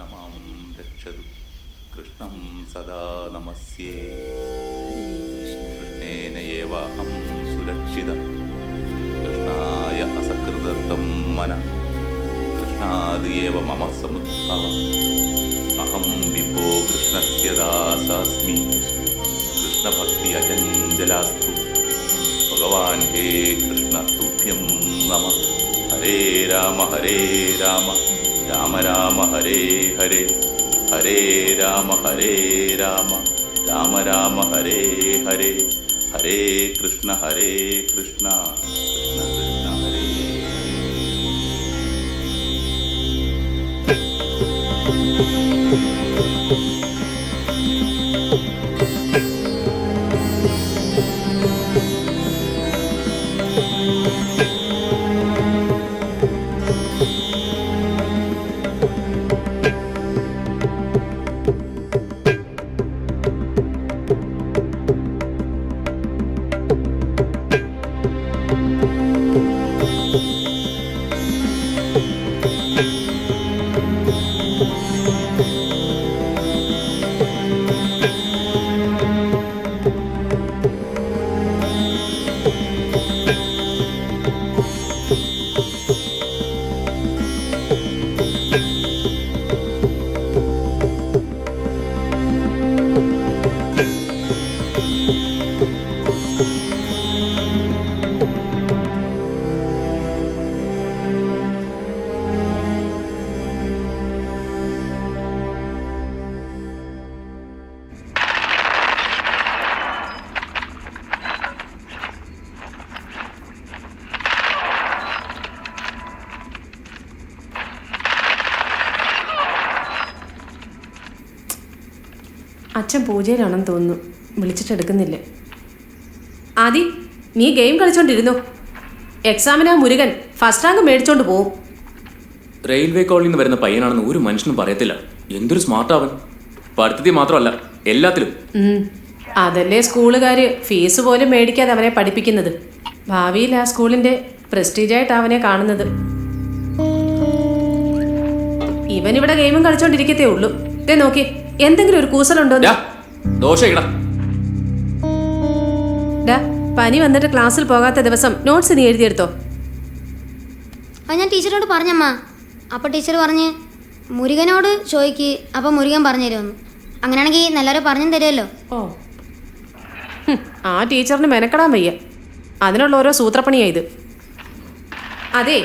കൃഷ്ണമാം രക്ഷതു കൃഷ്ണം സദാ നമസ്യേ കൃഷ്ണേന ഏവാഹം സുരക്ഷിതം കൃഷ്ണായ അസകൃതം മന കൃഷ്ണാദ് ഏവ മമ സമുദ്ഭവം അഹം വിഭോ കൃഷ്ണസ്യ ദാസാസ്മി കൃഷ്ണഭക്തി അചഞ്ചലാസ്തു ഭഗവാൻ ഹേ കൃഷ്ണ തുഭ്യം നമഃ ഹരേ രാമ രാമ രാമ ഹരേ ഹരേ ഹരേ രാമ രാമ രാമ ഹരേ ഹരേ ഹരേ കൃഷ്ണ കൃഷ്ണ കൃഷ്ണ ഹരേ. അച്ഛൻ പൂജയിലാണെന്ന് തോന്നുന്നു. വിളിച്ചിട്ടെടുക്കുന്നില്ല. ആദി, നീ ഗെയിം കളിച്ചോണ്ടിരുന്നു. എക്സാമിനാ മുരുകൻ ഫസ്റ്റ് റാങ്ക് മേടിച്ചോണ്ട് പോവും. റെയിൽവേ കോളനിയിൽ നിന്ന് വരുന്ന പയ്യനാണെന്ന് ഒരു മനുഷ്യനും പറയത്തില്ല. എന്തൊരു സ്മാർട്ട് അവൻ. പഠിത്തത്തിൽ മാത്രമല്ല, എല്ലാത്തിലും. അതല്ലേ സ്കൂളുകാര് ഫീസ് പോലും മേടിക്കാതെ അവനെ പഠിപ്പിക്കുന്നത്. ഭാവിയിൽ ആ സ്കൂളിന്റെ പ്രസ്റ്റീജായിട്ട് അവനെ കാണുന്നത്. ഇവനിവിടെ ഗെയിമും കളിച്ചോണ്ടിരിക്കത്തേ ഉള്ളൂ. ഇതേ നോക്കി, എന്തെങ്കിലും ഒരു കൂസലുണ്ടോ? പനി വന്നിട്ട് ക്ലാസ്സിൽ പോകാത്ത ദിവസം നോട്ട്സ് നീ എഴുതിയെടുത്തോ? ഞാൻ ടീച്ചറോട് പറഞ്ഞമ്മ. അപ്പോൾ ടീച്ചർ പറഞ്ഞ് മുരുകനോട് ചോദിക്ക്, അപ്പം മുരുകൻ പറഞ്ഞു തരുമെന്ന്. അങ്ങനെയാണെങ്കിൽ നല്ലവരെ പറഞ്ഞു തരുമല്ലോ. ഓ, ആ ടീച്ചറിന് മെനക്കെടാൻ വയ്യ. അതിനുള്ള ഓരോ സൂത്രപ്പണിയായത്. അതെ,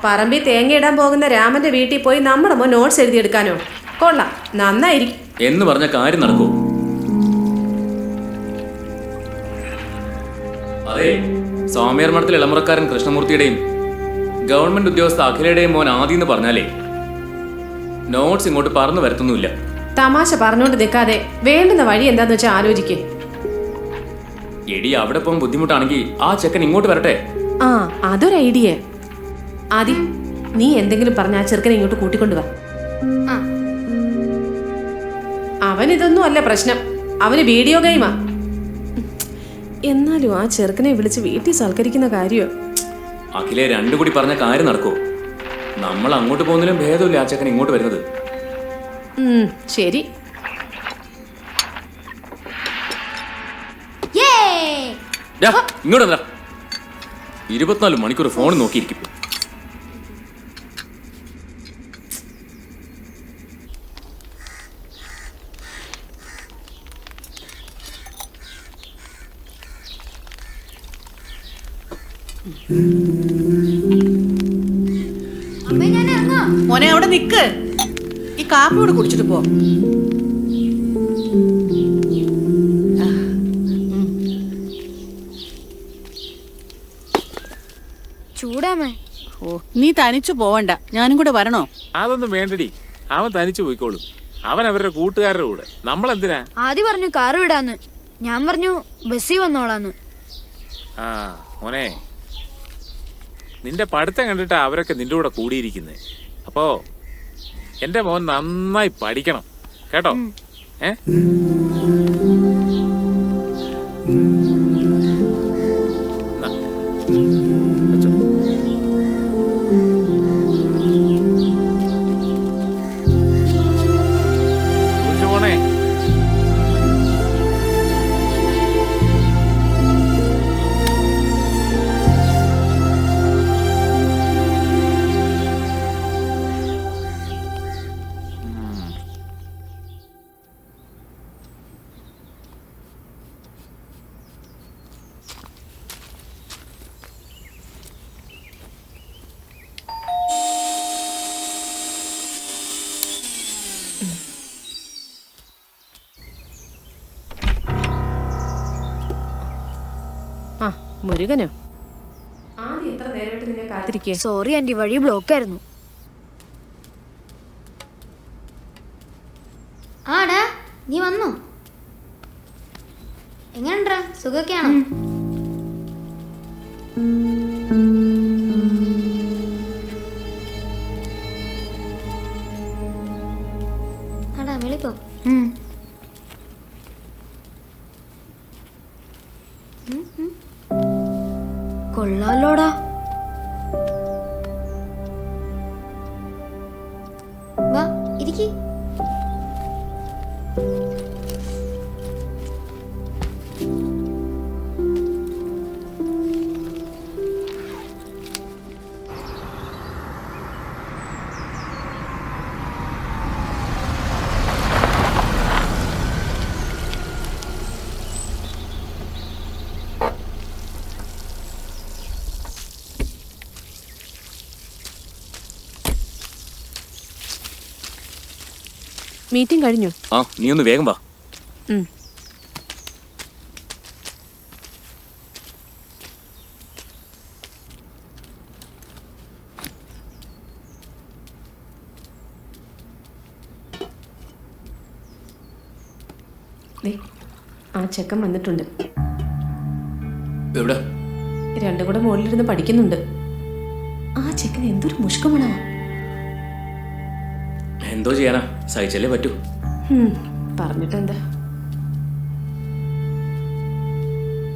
പറമ്പിൽ തേങ്ങയിടാൻ പോകുന്ന രാമന്റെ വീട്ടിൽ പോയി നമ്മുടെ മോൻ നോട്ട്സ് എഴുതിയെടുക്കാനോ? കൊള്ളാം, നന്നായിരിക്കും എന്ന് പറഞ്ഞ കാര്യം നടക്കൂ. അതെ, സ്വാമിയാർ മഠത്തിലെ ഇളമുറക്കാരൻ കൃഷ്ണമൂർത്തിയുടെയും ഗവൺമെന്റ് ഉദ്യോഗസ്ഥ അഖിലയുടെയും മോൻ ആദി എന്ന് പറഞ്ഞാലേ നോട്ട്സ് ഇങ്ങോട്ട് പറന്നു വരത്തൊന്നുമില്ല. തമാശ പറഞ്ഞോണ്ട് നിൽക്കാതെ വേണ്ടുന്ന വഴി എന്താന്ന് വെച്ചാൽ ആലോചിക്കേ. എടി, അവിടെ പോകാൻ ബുദ്ധിമുട്ടാണെങ്കിൽ ആ ചെക്കൻ ഇങ്ങോട്ട് വരട്ടെ. ആ, അതൊരു ഐഡിയ. ആദി, നീ എന്തെങ്കിലും പറഞ്ഞ ആ ചെറുക്കനെ ഇങ്ങോട്ട് കൂട്ടിക്കൊണ്ടുവാ. അവനിതൊന്നും അല്ല പ്രശ്നം, അവന് വീഡിയോ ഗെയിമാ. എന്നാലും ആ ചെറുക്കനെ വിളിച്ച് വീട്ടിൽ സൽക്കരിക്കുന്ന കാര്യമോ? അഖിലെ, രണ്ടും കൂടി പറഞ്ഞ കാര്യം നടക്കൂ. നമ്മൾ അങ്ങോട്ട് പോകുന്നതിലും ഭേദമില്ല ആ ചെക്കൻ ഇങ്ങോട്ട് വരുന്നത്. ശരി. ഇങ്ങോട്ട് 24 മണിക്കൂർ ഫോൺ നോക്കിയിരിക്കും. മോനെ, അവിടെ നിക്ക്. ഈ കാപ്പി കൂടെ കുടിച്ചിട്ട് പോ. ചൂടാമേ. ഓ, നീ തനിച്ചു പോവണ്ട, ഞാനും കൂടെ വരണോ? അതൊന്നും വേണ്ടടി, അവൻ തനിച്ചു പോയിക്കോളും. അവൻ അവരുടെ കൂട്ടുകാരുടെ കൂടെ. നമ്മളെന്തിനാ? ആദ്യം പറഞ്ഞു കാറ് വിടാന്ന്, ഞാൻ പറഞ്ഞു ബസ്സിൽ വന്നോളാന്ന്. ആ മോനെ, നിന്റെ പഠിത്തം കണ്ടിട്ടാ അവരൊക്കെ നിന്റെ കൂടെ കൂടിയിരിക്കുന്നത്. അപ്പോ എന്റെ മോൻ നന്നായി പഠിക്കണം കേട്ടോ. മുരുകനോ? ആദ്യം എത്ര നേരമായിട്ട് നിന്നെ കാത്തിരിക്കുക. സോറി ആന്റി, വഴി ബ്ലോക്കായിരുന്നു. ആടാ നീ വന്നോ? എങ്ങനെണ്ടാ, സുഖമൊക്കെയാണോ? ആടാ വെളിപ്പോ. കൊള്ളാലോടാ. വാ ഇരിക്കി. മീറ്റിംഗ് കഴിഞ്ഞു. ആ നീ ഒന്ന് വേഗം വാ. ഉം. ദേ, ആ ചെക്കൻ വന്നിട്ടുണ്ട്. എവിടെ? രണ്ടും കൂടെ മുകളിലിരുന്ന് പഠിക്കുന്നുണ്ട്. ആ ചെക്കൻ എന്തൊരു മുഷ്കമണോ. എന്തോ ചെയ്യാനാ, സഹിച്ചല്ലേ പറ്റൂ. പറഞ്ഞിട്ടെന്താ.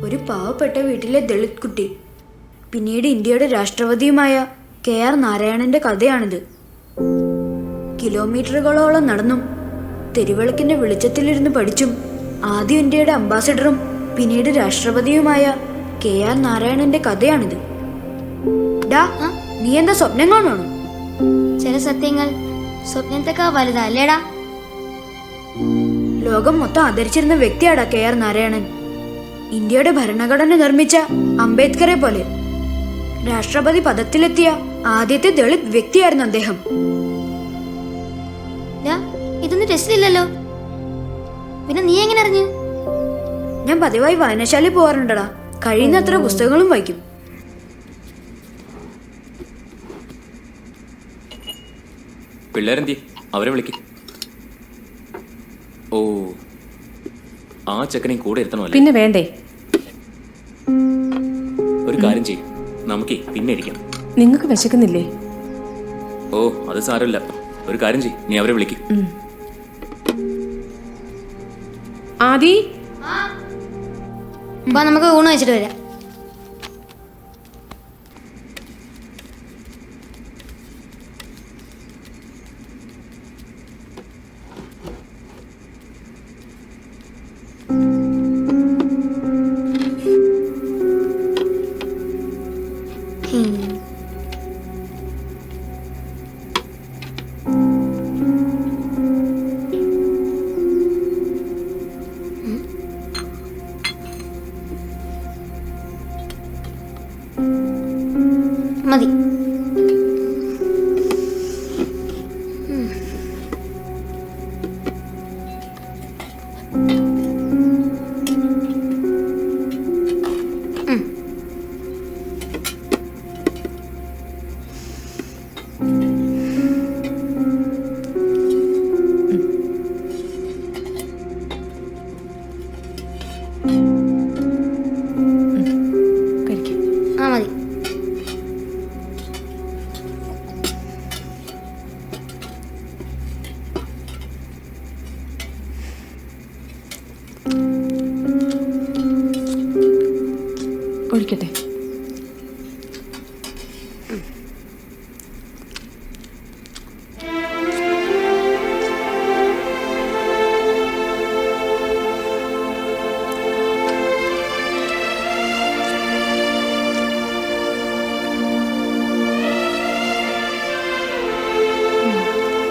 ഒരു പാവപ്പെട്ട വീട്ടിലെ ദളിത് കുട്ടി പിന്നീട് ഇന്ത്യയുടെ രാഷ്ട്രപതിയുമായ KR നാരായണന്റെ കഥയാണിത്. കിലോമീറ്ററുകളോളം നടന്നും തെരുവിളക്കിന്റെ വെളിച്ചത്തിലിരുന്ന് പഠിച്ചും ആദ്യം ഇന്ത്യയുടെ അംബാസഡറും പിന്നീട് രാഷ്ട്രപതിയുമായ KR നാരായണന്റെ കഥയാണിത്. ഡാ, നീ എന്താ സ്വപ്നം കാണുവാണോ? ചില സത്യങ്ങൾ സ്വപ്നത്തൊക്കെ വലുതാ അല്ലേടാ? ലോകം മൊത്തം ആദരിച്ചിരുന്ന വ്യക്തിയാടാ KR നാരായണൻ. ഇന്ത്യയുടെ ഭരണഘടന നിർമ്മിച്ച അംബേദ്കറെ പോലെ രാഷ്ട്രപതി പദത്തിലെത്തിയ ആദ്യത്തെ ദളിത് വ്യക്തിയായിരുന്നു അദ്ദേഹം. ഇതൊന്നും ടെസ്റ്റില്ലല്ലോ, പിന്നെ നീ എങ്ങനെ അറിഞ്ഞു? ഞാൻ പതിവായി വായനശാലയിൽ പോകാറുണ്ടടാ. കഴിയുന്നത്ര പുസ്തകങ്ങളും വായിക്കും. പിള്ളേരെന്തി? അവരെ വിളിക്കും. ഓ, ആ ചെക്കനെയും കൂടെ ഇരുത്തണമല്ലോ. പിന്നെ വേണ്ടേ? ഒരു കാര്യം ചെയ്യും, നമുക്കേ പിന്നെ ഇരിക്കാം. നിങ്ങൾക്ക് വിശക്കുന്നില്ലേ? ഓ അത് സാരമില്ല. ഒരു കാര്യം ചെയ്യും, നീ അവരെ വിളിക്കും. ആദി, വാ നമുക്ക് ഊണ് വെച്ചിട്ട് വരാം. മതി. കഴിക്കാം. ആ മതി. ഒഴിക്കട്ടെ.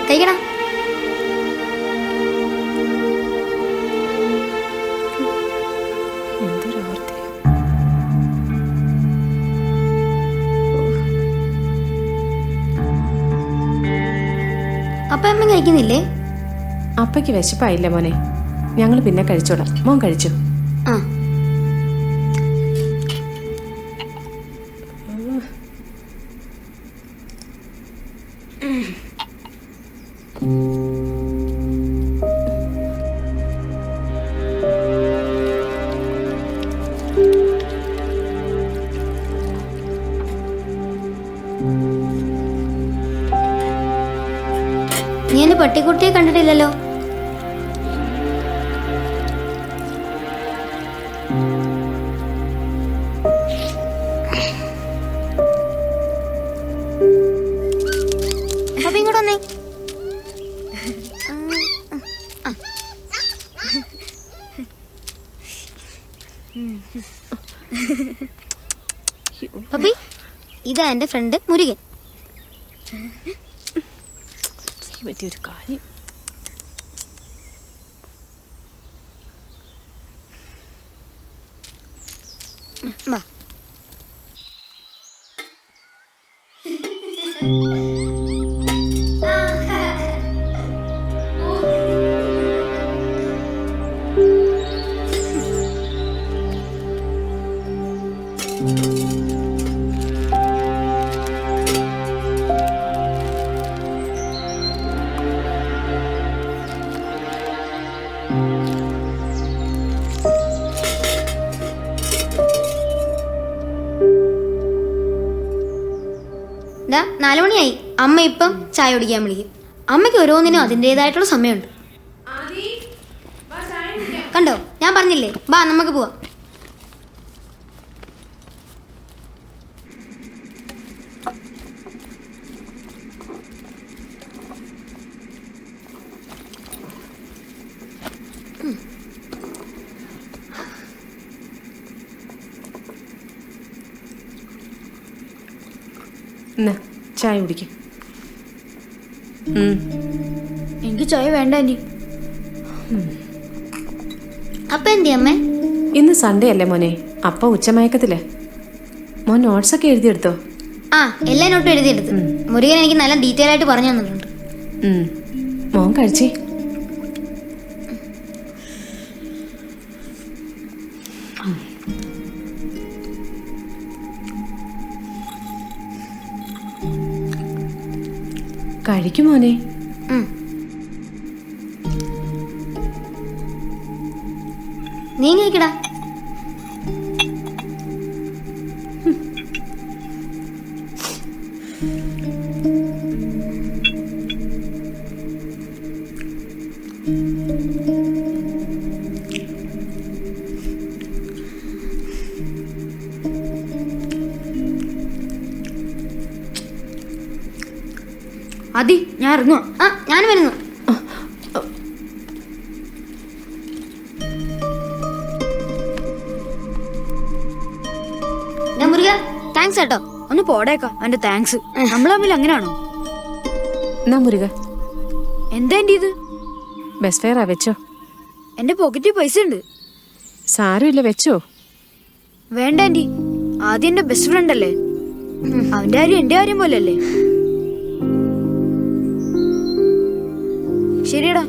കഴിക്കണം. എന്തൊരു ആർത്തി. അപ്പൊ അമ്മ കഴിക്കുന്നില്ലേ? അപ്പയ്ക്ക് വിശപ്പായില്ല മോനെ. ഞങ്ങൾ പിന്നെ കഴിച്ചോടാം. മോൻ കഴിച്ചു. ആ നീ എന്റെ പട്ടിക്കുട്ടിയെ കണ്ടിട്ടില്ലല്ലോ. അപ്പൊ ഇങ്ങോട്ട് വന്നേ. പപ്പി, ഇതാ എന്റെ ഫ്രണ്ട് മുരുകൻ. പറ്റിയൊരു കാര്യം. വാ. ദാ 4 മണിയായി. അമ്മ ഇപ്പം ചായ കുടിക്കാൻ വിളിക്കും. അമ്മയ്ക്ക് ഓരോന്നിനും അതിൻ്റെതായിട്ടുള്ള സമയമുണ്ട്. കണ്ടോ, ഞാൻ പറഞ്ഞില്ലേ, ബാ നമുക്ക് പോവാം. എന്നാ ചായ കുടിക്കും. എനിക്ക് ചായ വേണ്ട ആന്റി. അപ്പൊ എന്തി അമ്മേ? ഇന്ന് സൺഡേ അല്ലേ മോനെ? അപ്പ ഉച്ചമയക്കത്തില്ലേ? മോൻ നോട്ട്സ് ഒക്കെ എഴുതിയെടുത്തോ? ആ, എല്ലാ നോട്ടും എഴുതിയെടുത്ത്. മുരുകൻ എനിക്ക് നല്ല ഡീറ്റെയിൽ ആയിട്ട് പറഞ്ഞു തന്നിട്ടുണ്ട്. മോൻ കഴിച്ചേ. കഴിക്കും മോനെ. നീ കഴിക്കടാ. അതി, ഞാൻ ഇറങ്ങുവാ. ആ, ഞാൻ വരുന്നു. മുരുക, താങ്ക്സ് കേട്ടോ. ഒന്ന് പോടേക്കാ അവന്റെ താങ്ക്സ്. നമ്മൾ തമ്മിൽ അങ്ങനെയാണോ? എന്നാ മുരുക, എന്താ ആന്റി ഇത്? ബെസ്റ്റ് ഫെയറാ, വെച്ചോ. എന്റെ പോക്കറ്റിൽ പൈസ ഉണ്ട്. സാരമില്ല, വെച്ചോ. വേണ്ട ആന്റി, ആദ്യം എന്റെ ബെസ്റ്റ് ഫ്രണ്ട് അല്ലേ, അവന്റെ കാര്യം എന്റെ കാര്യം പോലെയല്ലേ. ശരിയടാ.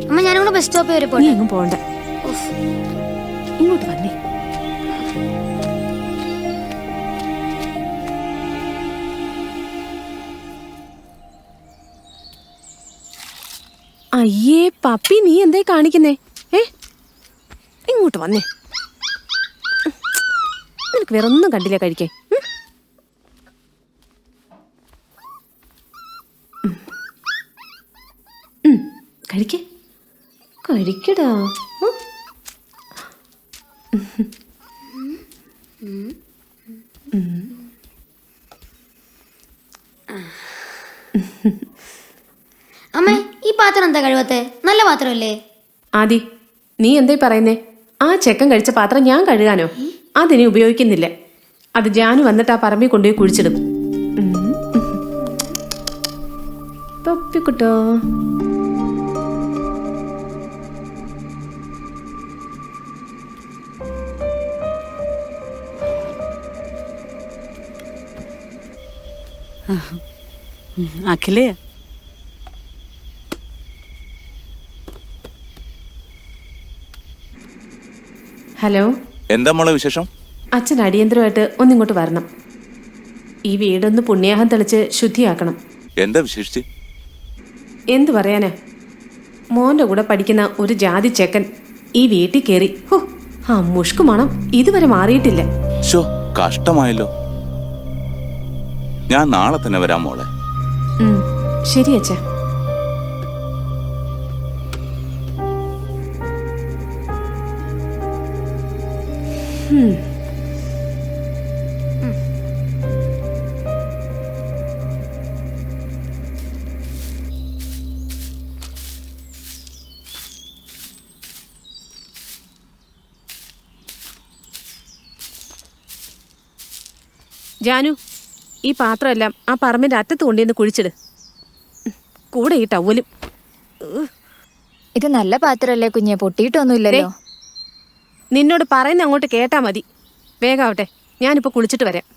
അമ്മ, ഞാനിവിടെ ബസ് സ്റ്റോപ്പിൽ വരെ നീ പോട്ടെ. അങ്ങ് പോണ്ട, ഇങ്ങോട്ട് വന്നേ. അയ്യേ പപ്പി, നീ എന്തായി കാണിക്കുന്നേ? ഇങ്ങോട്ട് വന്നേ. നിനക്ക് വേറെ ഒന്നും കണ്ടില്ല കഴിക്കേ? കഴിക്കേ, കഴിക്കടാ. അമ്മേ, ഈ പാത്രം എന്താ കഴിവത്തെ? നല്ല പാത്രമല്ലേ? ആദി, നീ എന്തായി പറയുന്നേ? ആ ചെക്കൻ കഴിച്ച പാത്രം ഞാൻ കഴുകാനോ? അതിനി ഉപയോഗിക്കുന്നില്ല. അത് ജാനു വന്നിട്ട് ആ പറമ്പിൽ കൊണ്ടുപോയി കുഴിച്ചിടും. പപ്പിക്കുട്ടോ. അഖിലേ, ഹലോ. എന്താ മോളെ വിശേഷം? അച്ഛൻ അടിയന്തരമായിട്ട് ഒന്നിങ്ങോട്ട് വരണം. ഈ വീടൊന്ന് പുണ്യാഹം തെളിച്ച് ശുദ്ധിയാക്കണം. എന്താ വിശേഷിച്ച്? എന്തു പറയാനാ, മോന്റെ കൂടെ പഠിക്കുന്ന ഒരു ജാതി ചെക്കൻ ഈ വീട്ടിൽ കയറി. ഹോ, ആ മുഷ്കു മണം ഇതുവരെ മാറിയിട്ടില്ല. ഷോ, കഷ്ടമായല്ലോ. ഞാൻ നാളെ തന്നെ വരാം മോളെ. ശരി അച്ഛാ. ജാനു, ഈ പാത്രമെല്ലാം ആ പറമ്പിന്റെ അറ്റത്ത് കൊണ്ടുവന്ന് കുഴിച്ചിട്. കൂടെ ഈ ടവലും. ഇത് നല്ല പാത്രല്ലേ കുഞ്ഞെ, പൊട്ടിയിട്ടൊന്നുമില്ലല്ലോ. നിന്നോട് പറയുന്ന അങ്ങോട്ട് കേട്ടാ മതി. വേഗാവട്ടെ, ഞാനിപ്പോ കുളിച്ചിട്ട് വരാം.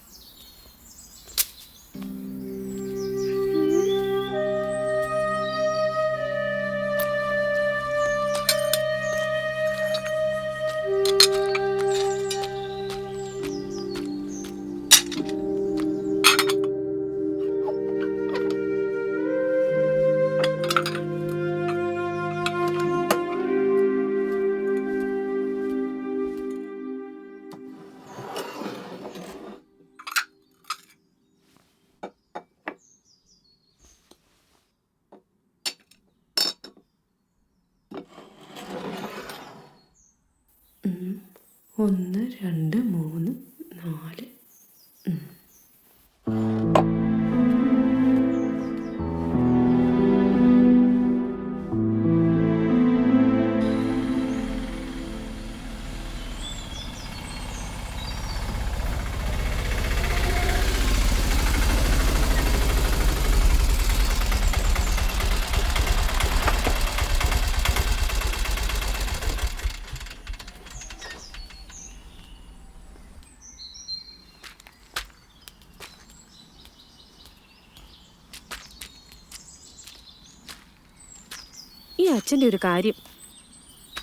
ഒന്ന്, രണ്ട്, മൂന്ന്, നാല്. ഈ അച്ഛൻ്റെ ഒരു കാര്യം,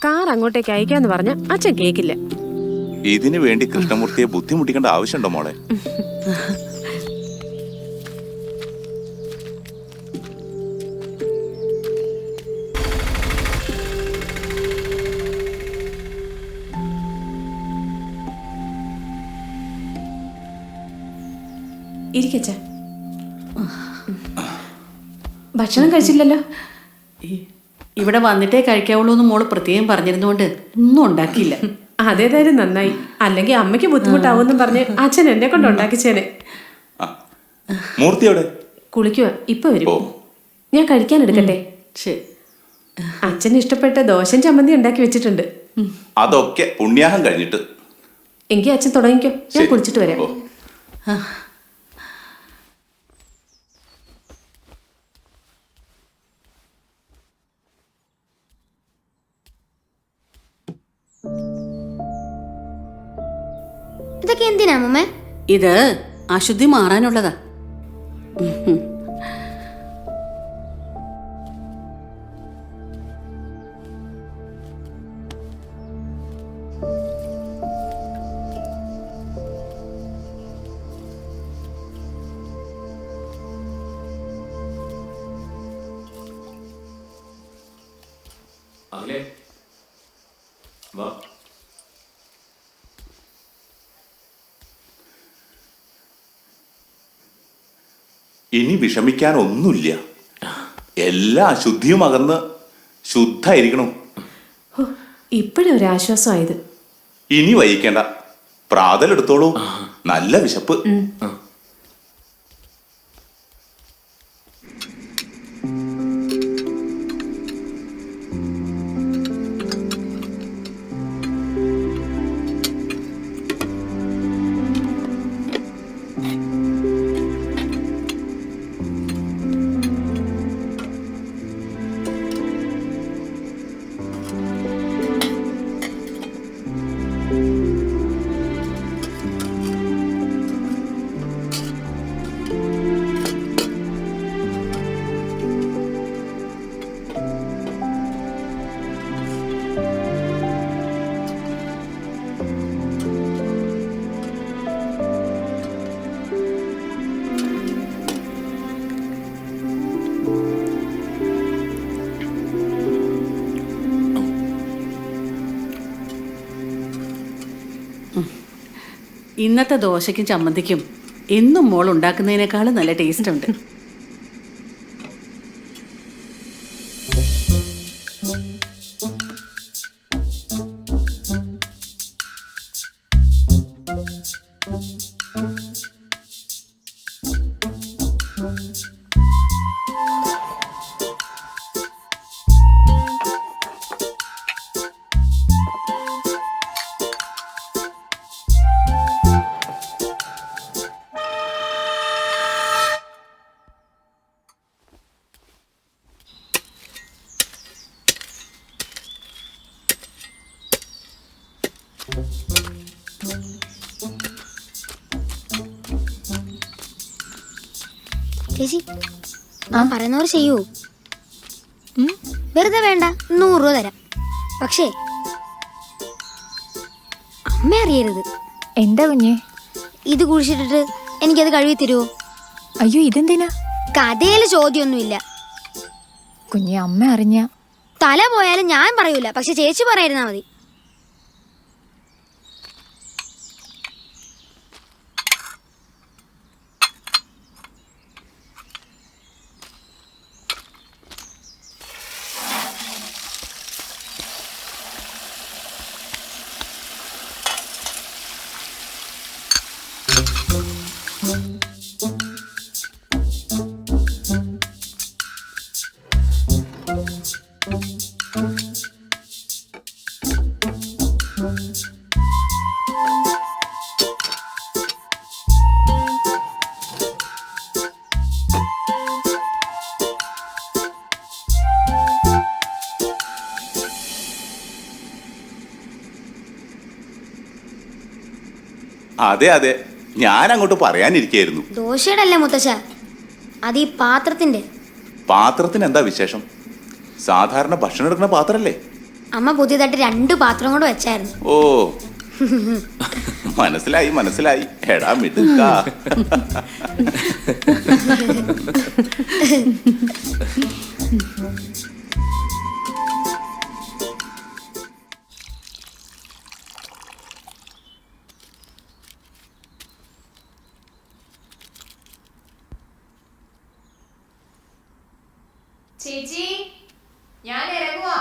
കാർ അങ്ങോട്ടേക്ക് അയക്കാന്ന് പറഞ്ഞ അച്ഛൻ കേക്കില്ല. ഇതിനു വേണ്ടി കൃഷ്ണമൂർത്തിയെ ബുദ്ധിമുട്ടിക്കേണ്ട ആവശ്യമുണ്ടോ മോളെ? ഇരിക്കച്ച. ഭക്ഷണം കഴിച്ചില്ലല്ലോ. ഇവിടെ വന്നിട്ടേ കഴിക്കാവുള്ളൂ എന്ന് മോള് പ്രത്യേകം പറഞ്ഞിരുന്നോണ്ട് ഒന്നും ഉണ്ടാക്കിയില്ല. അതേതായാലും നന്നായി. അല്ലെങ്കിൽ അമ്മയ്ക്ക് ബുദ്ധിമുട്ടാവുമെന്നും പറഞ്ഞ് അച്ഛൻ എന്നെ കൊണ്ട് ഉണ്ടാക്കിച്ചേനെ. മൂർത്തി എവിടെ? കുളിക്കുക, ഇപ്പൊ വരും. ഞാൻ കഴിക്കാൻ എടുക്കട്ടെ? ശരി. അച്ഛന് ഇഷ്ടപ്പെട്ട ദോശയും ചമ്മന്തി ഉണ്ടാക്കി വെച്ചിട്ടുണ്ട്. അതൊക്കെ പുണ്യാഹം കഴിഞ്ഞിട്ട്. എങ്കിൽ അച്ഛൻ തുടങ്ങിക്കോ, ഞാൻ കുളിച്ചിട്ട് വരാം. ഇതൊക്കെ എന്തിനാ അമ്മേ? ഇത് അശുദ്ധി മാറാനുള്ളതാ. ഇനി വിഷമിക്കാൻ ഒന്നുമില്ല. എല്ലാ അശുദ്ധിയും അകന്ന് ശുദ്ധായിരിക്കണം. ഇപ്പോഴും ഒരു ആശ്വാസമായത്. ഇനി വൈകിക്കേണ്ട, പ്രാതലെടുത്തോളൂ. നല്ല വിശപ്പ്. ഇന്നത്തെ ദോശയ്ക്കും ചമ്മന്തിക്കും എന്നും മോൾ ഉണ്ടാക്കുന്നതിനേക്കാളും നല്ല ടേസ്റ്റ് ഉണ്ട്. ചേച്ചി ഞാൻ പറയുന്നവർ ചെയ്യൂ. വെറുതെ വേണ്ട, 100 രൂപ തരാം. പക്ഷേ അമ്മ അറിയരുത്. എന്താ കുഞ്ഞെ? ഇത് കുഴിച്ചിട്ടിട്ട് എനിക്കത് കഴുകി തരുമോ? അയ്യോ ഇതെന്തിനാ? കഥയിൽ ചോദ്യമൊന്നുമില്ല. കുഞ്ഞെ അമ്മ അറിഞ്ഞ തല പോയാലും ഞാൻ പറയൂല, പക്ഷെ ചേച്ചി പറയായിരുന്നാ മതി. അതെ അതെ, ഞാൻ അങ്ങോട്ട് പറയാനിരിക്കായിരുന്നു. ദോശയുടെ അല്ലേ മുത്തശ്ശ, അത് ഈ പാത്രത്തിന്റെ. പാത്രത്തിന് എന്താ വിശേഷം? സാധാരണ ഭക്ഷണം എടുക്കുന്ന പാത്രല്ലേ? അമ്മ പുതിയതായിട്ട് 2 പാത്രം കൊണ്ട് വെച്ചായിരുന്നു. ഓ മനസ്സിലായി മനസ്സിലായി. എടാ മിടുക്കാ. ചേച്ചി, ഞാൻ ഇറങ്ങുവാ.